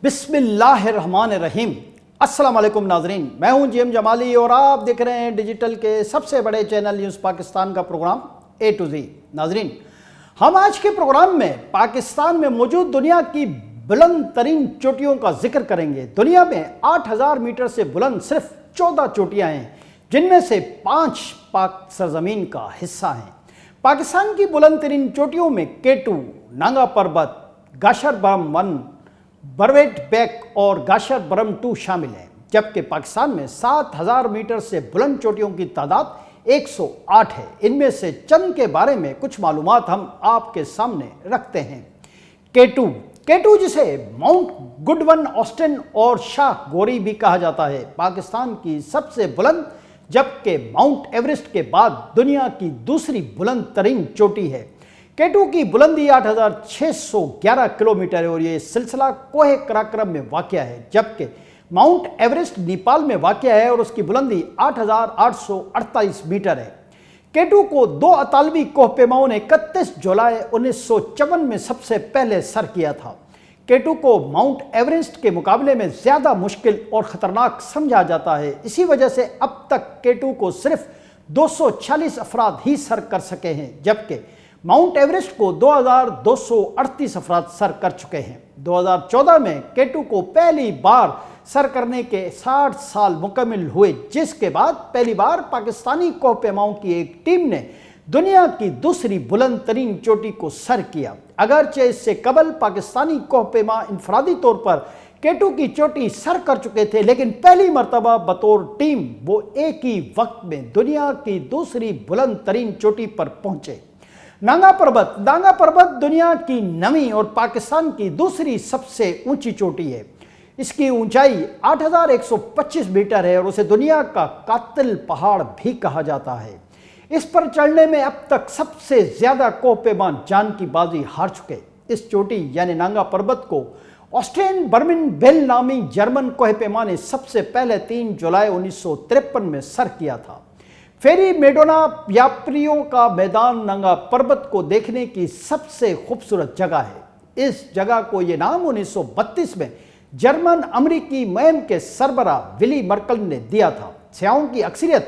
बिस्मिल्लाहिर्रहमानिर्रहीम। अस्सलाम वालेकुम नाजरीन, मैं हूं जीएम जमाली और आप देख रहे हैं डिजिटल के सबसे बड़े चैनल न्यूज़ पाकिस्तान का प्रोग्राम ए टू जी। नाजरीन, हम आज के प्रोग्राम में पाकिस्तान में मौजूद दुनिया की बुलंद तरीन चोटियों का जिक्र करेंगे। दुनिया में 8000 मीटर से बुलंद सिर्फ 14 चोटियाँ हैं, जिनमें से 5 पाक सरजमीन का हिस्सा हैं। पाकिस्तान की बुलंद तरीन चोटियों में केटू, नांगा पर्वत, गाशर बरम 1, बरवेट बेक और गाशर बरम 2 शामिल हैं, जबकि पाकिस्तान में 7000 मीटर से बुलंद चोटियों की तादाद 108 है। इनमें से चंद के बारे में कुछ मालूमात हम आपके सामने रखते हैं। केटू जिसे माउंट गुडवन, ऑस्टिन और शाह गोरी भी कहा जाता है, पाकिस्तान की सबसे बुलंद जबकि माउंट एवरेस्ट के बाद दुनिया की दूसरी बुलंद तरीन चोटी है। केटू की बुलंदी 8611 किलोमीटर है और ये सिलसिला कोहे कराकरम में वाक़या है, जबकि माउंट एवरेस्ट नेपाल में वाक़या है और उसकी बुलंदी 8848 मीटर है। केटू को 2 अतालवी कोहपेमाओं ने 31 जुलाई 1954 में सबसे पहले सर किया था। केटू को माउंट एवरेस्ट के मुकाबले में ज़्यादा मुश्किल और ख़तरनाक समझा जाता है। इसी वजह से अब तक केटू को सिर्फ 246 अफराद ही सर कर सके हैं, जबकि माउंट एवरेस्ट को 2238 अफराद सर कर चुके हैं। 2014 में केटू को पहली बार सर करने के 60 साल मुकम्मल हुए, जिसके बाद पहली बार पाकिस्तानी कोहपेमाओं की एक टीम ने दुनिया की दूसरी बुलंद तरीन चोटी को सर किया। अगरचे इससे कबल पाकिस्तानी कोहपेमा इंफरादी तौर पर केटू की चोटी सर कर चुके थे, लेकिन पहली मरतबा बतौर टीम वो एक ही वक्त में दुनिया की दूसरी बुलंद तरीन चोटी पर पहुंचे। नांगा पर्वत दुनिया की 9वीं और पाकिस्तान की दूसरी सबसे ऊंची चोटी है। इसकी ऊंचाई 8125 मीटर है और उसे दुनिया का कातिल पहाड़ भी कहा जाता है। इस पर चढ़ने में अब तक सबसे ज्यादा कोहपेमा जान की बाजी हार चुके। इस चोटी यानी नांगा पर्वत को ऑस्ट्रियन बर्मिन बेल नामी जर्मन कोहपेमा ने सबसे पहले 3 जुलाई 1953 में सर किया था। फेरी मेडोना यात्रियों का मैदान नांगा पर्वत को देखने की सबसे खूबसूरत जगह है। इस जगह को ये नाम 1932 में जर्मन अमेरिकी मुहिम के सरबरा विली मर्कल ने दिया था। सियाहों की अक्सरियत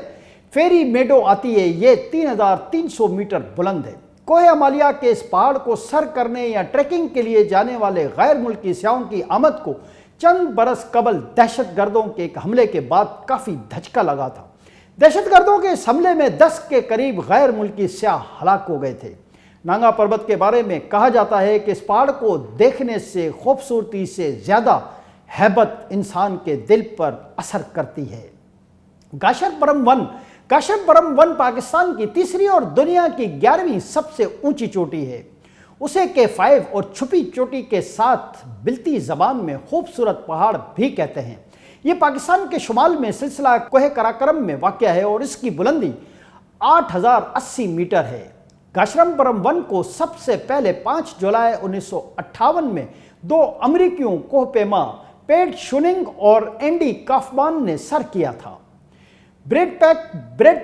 फेरी मेडो आती है। ये 3300 मीटर बुलंद है। कोहे अमालिया के इस पहाड़ को सर करने या ट्रैकिंग के लिए जाने वाले गैर मुल्की सियाहों की आमद को चंद बरस कबल दहशतगर्दों के एक हमले के बाद काफ़ी धचका लगा था। दहशतगर्दों के इस हमले में 10 के करीब गैर मुल्की सियाह हलाक हो गए थे। नांगा पर्वत के बारे में कहा जाता है कि इस पहाड़ को देखने से खूबसूरती से ज़्यादा हैबत इंसान के दिल पर असर करती है। गाशर बरम 1 पाकिस्तान की तीसरी और दुनिया की 11वीं सबसे ऊंची चोटी है। उसे K5 और छुपी चोटी के साथ बिलती ज़बान में खूबसूरत पहाड़ भी कहते हैं। ये पाकिस्तान के शुमाल में सिलसिला कोहे कराकरम में वाक़या है और इसकी बुलंदी 8080 मीटर है। गाशरम बरम 1 को सबसे पहले 5 जुलाई 1958 में 2 अमेरिकियों कोहपेमा पेट शुनिंग और एंडी काफमान ने सर किया था। ब्रेड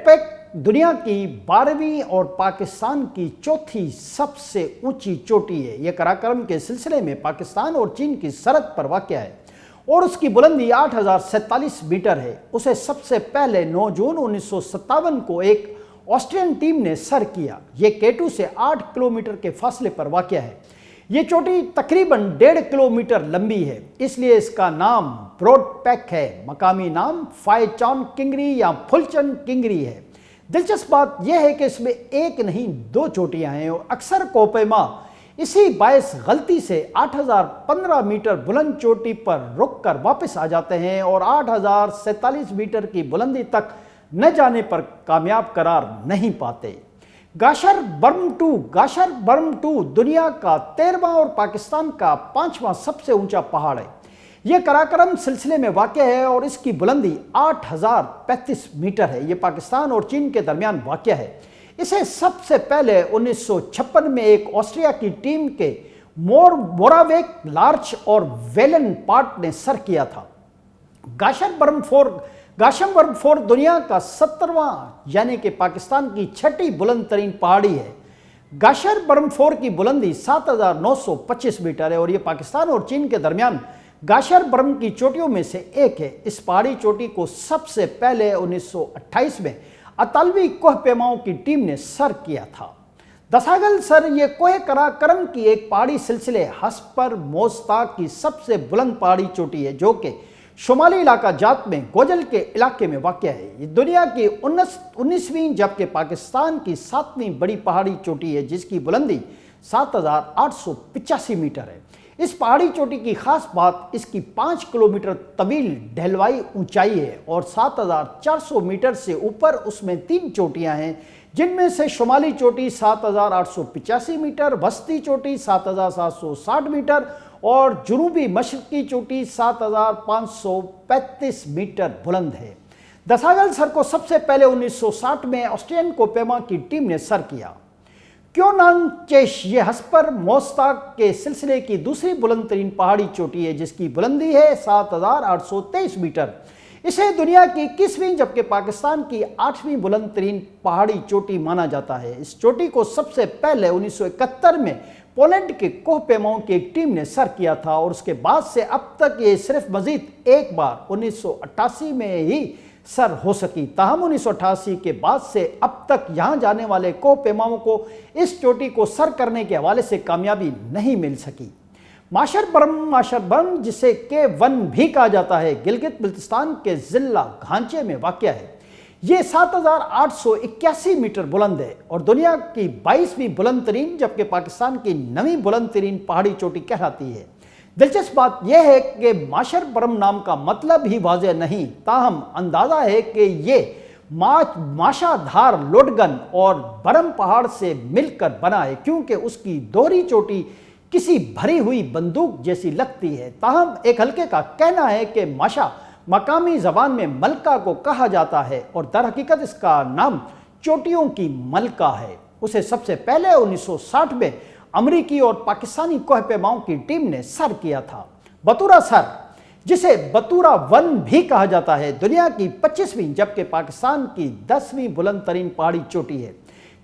पैक दुनिया की 12वीं और पाकिस्तान की चौथी सबसे ऊंची चोटी है। यह कराकरम के सिलसिले में पाकिस्तान और चीन की सरहद पर वाक़या है और उसकी बुलंदी 8047 मीटर है। उसे सबसे पहले 9 जून 1957 को एक ऑस्ट्रियन टीम ने सर किया। ये केटू से 8 किलोमीटर के फासले पर वाक़या है। ये चोटी तकरीबन 1.5 किलोमीटर लंबी है, इसलिए इसका नाम ब्रॉड पैक है। मकामी नाम फायचान किंगरी या फुलचन किंगरी है। दिलचस्प बात यह है कि इसमें एक नहीं 2 चोटियाँ हैं और अक्सर कोहपेमा इसी बायस गलती से 8015 मीटर बुलंद चोटी पर रुक कर वापस आ जाते हैं और 8047 मीटर की बुलंदी तक न जाने पर कामयाब करार नहीं पाते। गाशर बरम 2 दुनिया का 13वां और पाकिस्तान का 5वां सबसे ऊंचा पहाड़ है। यह कराकरम सिलसिले में वाक़या है और इसकी बुलंदी 8035 मीटर है। यह पाकिस्तान और चीन के दरमियान वाक़या है। इसे सबसे पहले 1956 में एक ऑस्ट्रिया की टीम के मोरावेक, लार्च और वेलन पार्ट ने सर किया था। गाशर बरम 4 दुनिया का 17वां यानी कि पाकिस्तान की 6ठी बुलंद तरीन पहाड़ी है। गाशर बरम 4 की बुलंदी 7925 मीटर है और ये पाकिस्तान और चीन के दरमियान गाशर बर्म की चोटियों में से एक है। इस पहाड़ी चोटी को सबसे पहले 1928 में अतालवी कोह पेमाओं की टीम ने सर किया था। दसागल सर ये कोह कराकरम की एक पहाड़ी सिलसिले हस्पर मोस्ता की सबसे बुलंद पहाड़ी चोटी है, जो कि शुमाली इलाका जात में गोजल के इलाके में वाक़या है। ये दुनिया की 19वीं जबकि पाकिस्तान की 7वीं बड़ी पहाड़ी चोटी है, जिसकी बुलंदी 7,885 मीटर है। इस पहाड़ी चोटी की खास बात इसकी 5 किलोमीटर तवील ढलवाई ऊंचाई है और 7,400 मीटर से ऊपर उसमें 3 चोटियां हैं, जिनमें से शुमाली चोटी 7,885 मीटर, वस्ती चोटी 7,760 मीटर और जुनूबी मशरकी चोटी 7,535 मीटर बुलंद है। दसागल सर को सबसे पहले 1960 में ऑस्ट्रियन कोपेमा की टीम ने सर किया। क्योनांचेश ये हस्पर मोस्ता के सिलसिले की दूसरी बुलंद तरीन पहाड़ी चोटी है, जिसकी बुलंदी है 7,823 मीटर। इसे दुनिया की 21वीं जबकि पाकिस्तान की 8वीं बुलंद तरीन पहाड़ी चोटी माना जाता है। इस चोटी को सबसे पहले 1971 में पोलैंड के कोह पेमाओं की एक टीम ने सर किया था और उसके बाद से अब तक ये सिर्फ मजीद एक बार 1988 में ही सर हो सकी। ताहम 1988 के बाद से अब तक यहाँ जाने वाले कोह पेमाओं को इस चोटी को सर करने के हवाले से कामयाबी नहीं मिल सकी। माशर बर्म जिसे K1 भी कहा जाता है, गिलगित बल्तिस्तान के जिला घांचे में वाक़या है। ये 7,881 मीटर बुलंद है और दुनिया की 22वीं बुलंद तरीन जबकि पाकिस्तान की 9वीं बुलंद तरीन पहाड़ी चोटी कहलाती है। दिलचस्प बात यह है कि माशर बर्म नाम का मतलब ही वाज़ेह नहीं, ताहम अंदाज़ा है कि ये माशाधार लोडगन और बर्म पहाड़ से मिलकर बना है, क्योंकि उसकी दोहरी चोटी किसी भरी हुई बंदूक जैसी लगती है। ताहम एक हल्के का कहना है कि माशा मकामी ज़बान में मलका को कहा जाता है और दर हकीकत इसका नाम चोटियों की मलका है। उसे सबसे पहले 1960 में अमरीकी और पाकिस्तानी कोह पेमाओं की टीम ने सर किया था। बतूरा सर, जिसे बतूरा 1 भी कहा जाता है, दुनिया की 25वीं जबकि पाकिस्तान की 10वीं बुलंद तरीन पहाड़ी चोटी है,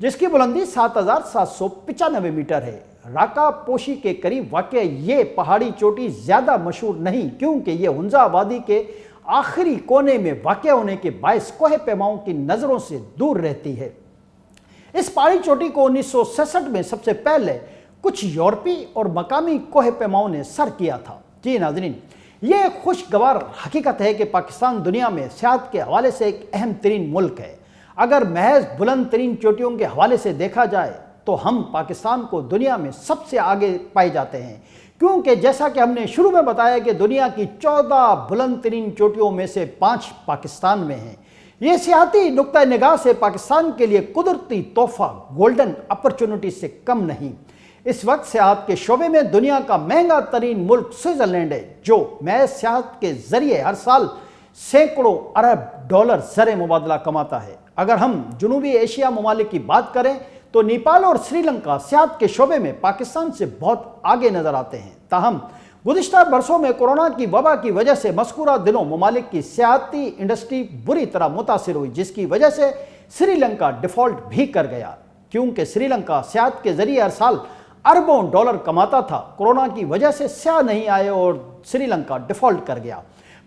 जिसकी बुलंदी 7,795 मीटर है। राका पोशी के करीब वाक़या ये पहाड़ी चोटी ज़्यादा मशहूर नहीं, क्योंकि ये हुंजा वादी के आखिरी कोने में वाक़या होने के बायस कोह पेमाओं की नज़रों से दूर रहती है। इस पहाड़ी चोटी को 1966 में सबसे पहले कुछ यूरोपी और मकामी कोह पेमाओं ने सर किया था। जी नाज़रीन, ये खुशगवार हकीकत है कि पाकिस्तान दुनिया में सियाहत के हवाले से एक अहम तरीन मुल्क है। अगर महज बुलंद तरीन चोटियों के हवाले से देखा जाए तो हम पाकिस्तान को दुनिया में सबसे आगे पाए जाते हैं, क्योंकि जैसा कि हमने शुरू में बताया कि दुनिया की 14 बुलंद तरीन चोटियों में से 5 पाकिस्तान में हैं। ये सियाहती नुक्ता निगाह से पाकिस्तान के लिए कुदरती तोहफा गोल्डन अपॉर्चुनिटी से कम नहीं। इस वक्त सियाहत के शोबे में दुनिया का महंगा तरीन मुल्क स्विट्ज़रलैंड है, जो महज सियाहत के जरिए हर साल सैकड़ों अरब डॉलर ज़र मुबादला कमाता है। अगर हम जनूबी एशिया ममालिक की बात करें तो नेपाल और श्रीलंका सियाहत के शोबे में पाकिस्तान से बहुत आगे नजर आते हैं। ताहम गुज़िश्ता बरसों में कोरोना की वबा की वजह से मज़कूरा दिनों ममालिक की सियाहती इंडस्ट्री बुरी तरह मुतासिर हुई, जिसकी वजह से श्रीलंका डिफ़ॉल्ट भी कर गया, क्योंकि श्रीलंका सियाहत के जरिए हर साल अरबों डॉलर कमाता था। कोरोना की वजह से सियाह नहीं आए और श्रीलंका डिफ़ॉल्ट कर गया।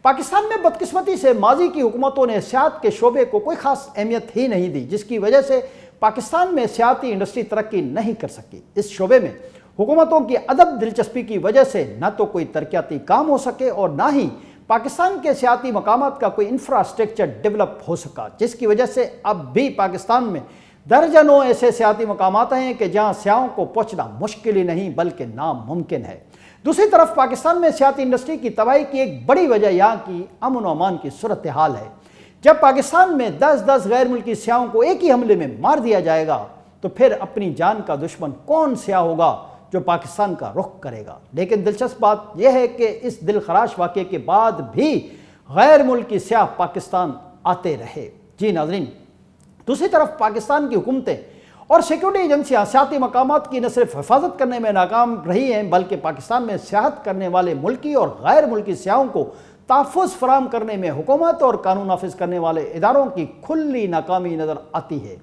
पाकिस्तान में बदकिस्मती से माजी की हुकूमतों ने सियाहत के शोबे को कोई ख़ास अहमियत ही नहीं दी, जिसकी वजह से पाकिस्तान में सियाहती इंडस्ट्री तरक्की नहीं कर सकी। इस शोबे में हुकूमतों की अदब दिलचस्पी की वजह से न तो कोई तरक्याती काम हो सके और ना ही पाकिस्तान के सियाहती मकामात का कोई इंफ्रास्ट्रक्चर डेवलप हो सका, जिसकी वजह से अब भी पाकिस्तान में दर्जनों ऐसे सियाहती मकामात हैं कि जहाँ सियाहों को पहुँचना मुश्किल ही नहीं बल्कि नामुमकिन है। दूसरी तरफ पाकिस्तान में सियाहती इंडस्ट्री की तबाही की एक बड़ी वजह यहाँ की अमन व अमान की सूरत हाल है। जब पाकिस्तान में 10-10 गैर मुल्की सियाहों को एक ही हमले में मार दिया जाएगा तो फिर अपनी जान का दुश्मन कौन सियाह होगा जो पाकिस्तान का रुख करेगा। लेकिन दिलचस्प बात यह है कि इस दिलखराश वाक़े के बाद भी गैर मुल्की सियाह पाकिस्तान आते रहे। जी नाज़रीन, दूसरी तरफ पाकिस्तान की हुकूमतें और सिक्योरिटी एजेंसियाँ सियाहती मकामात की न सिर्फ हिफाजत करने में नाकाम रही हैं, बल्कि पाकिस्तान में सियाहत करने वाले मुल्की और गैर मुल्की सियाहों को तहफ़्फ़ुज़ फराहम करने में हुकूमत और कानून नाफिज करने वाले इदारों की खुली नाकामी नज़र आती है।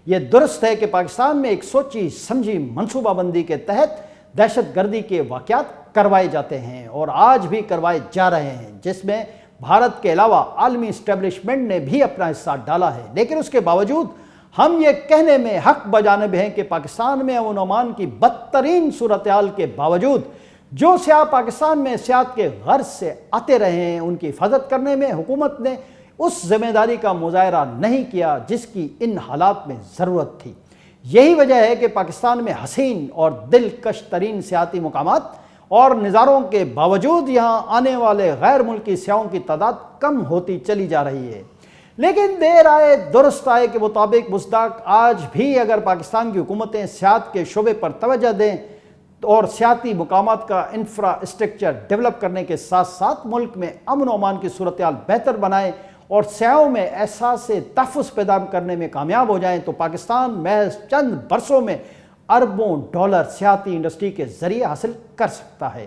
यह दुरुस्त है कि पाकिस्तान में एक सोची समझी मनसूबाबंदी के तहत दहशत गर्दी के वाक़यात کروائے جاتے ہیں اور آج بھی کروائے جا رہے ہیں، جس میں بھارت کے علاوہ عالمی اسٹیبلشمنٹ نے بھی اپنا حصہ ڈالا ہے۔ لیکن اس کے باوجود ہم یہ کہنے میں حق بجانب ہیں کہ پاکستان میں امن و امان کی بدترین صورتحال کے باوجود جو سیاح پاکستان میں سیاحت کے غرض سے آتے رہے ہیں، ان کی حفاظت کرنے میں حکومت نے اس ذمہ داری کا مظاہرہ نہیں کیا جس کی ان حالات میں ضرورت تھی۔ یہی وجہ ہے کہ پاکستان میں حسین اور دلکش ترین سیاحتی مقامات اور نظاروں کے باوجود یہاں آنے والے غیر ملکی سیاحوں کی تعداد کم ہوتی چلی جا رہی ہے۔ لیکن دیر آئے درست آئے کے مطابق مصداق آج بھی اگر پاکستان کی حکومتیں سیاحت کے شعبے پر توجہ دیں اور سیاحتی مقامات کا انفراسٹرکچر ڈیولپ کرنے کے ساتھ ساتھ ملک میں امن و امان کی صورتحال بہتر بنائیں اور سیاحوں میں احساس تحفظ پیدا کرنے میں کامیاب ہو جائیں تو پاکستان محض چند برسوں میں اربوں ڈالر سیاحتی انڈسٹری کے ذریعے حاصل کر سکتا ہے۔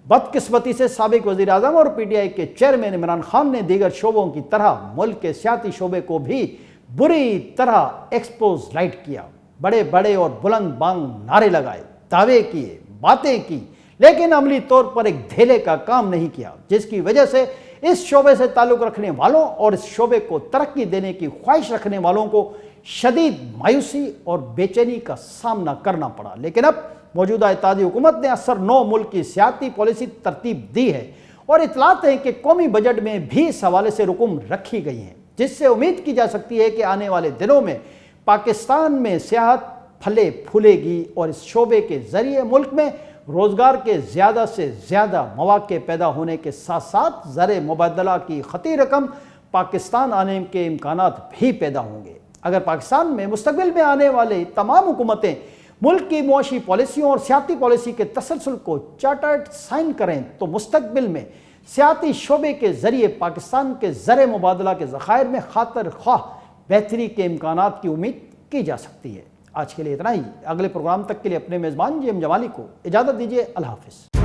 بدقسمتی سے سابق وزیر اعظم اور پی ٹی آئی کے چیئرمین عمران خان نے دیگر شعبوں کی طرح ملک کے سیاحتی شعبے کو بھی بری طرح ایکسپوز لائٹ کیا، بڑے بڑے اور بلند بانگ نعرے لگائے، دعوے کیے، باتیں کی، لیکن عملی طور پر ایک دھیلے کا کام نہیں کیا، جس کی وجہ سے اس شعبے سے تعلق رکھنے والوں اور اس شعبے کو ترقی دینے کی خواہش رکھنے والوں کو شدید مایوسی اور بے چینی کا سامنا کرنا پڑا۔ لیکن اب موجودہ اتحادی حکومت نے اثر 9 ملک کی سیاحتی پالیسی ترتیب دی ہے اور اطلاعات ہیں کہ قومی بجٹ میں بھی اس حوالے سے رقم رکھی گئی ہیں، جس سے امید کی جا سکتی ہے کہ آنے والے دنوں میں پاکستان میں سیاحت پھلے پھولے گی اور اس شعبے کے ذریعے ملک میں روزگار کے زیادہ سے زیادہ مواقع پیدا ہونے کے ساتھ ساتھ زر مبادلہ کی خطیر رقم پاکستان آنے کے امکانات بھی پیدا ہوں گے۔ اگر پاکستان میں مستقبل میں آنے والے تمام حکومتیں ملک کی معاشی پالیسیوں اور سیاحتی پالیسی کے تسلسل کو چارٹرڈ سائن کریں تو مستقبل میں سیاحتی شعبے کے ذریعے پاکستان کے زر مبادلہ کے ذخائر میں خاطر خواہ بہتری کے امکانات کی امید کی جا سکتی ہے۔ آج کے لیے اتنا ہی۔ اگلے پروگرام تک کے لیے اپنے میزبان جی ایم جمالی کو اجازت دیجیے۔ اللہ حافظ۔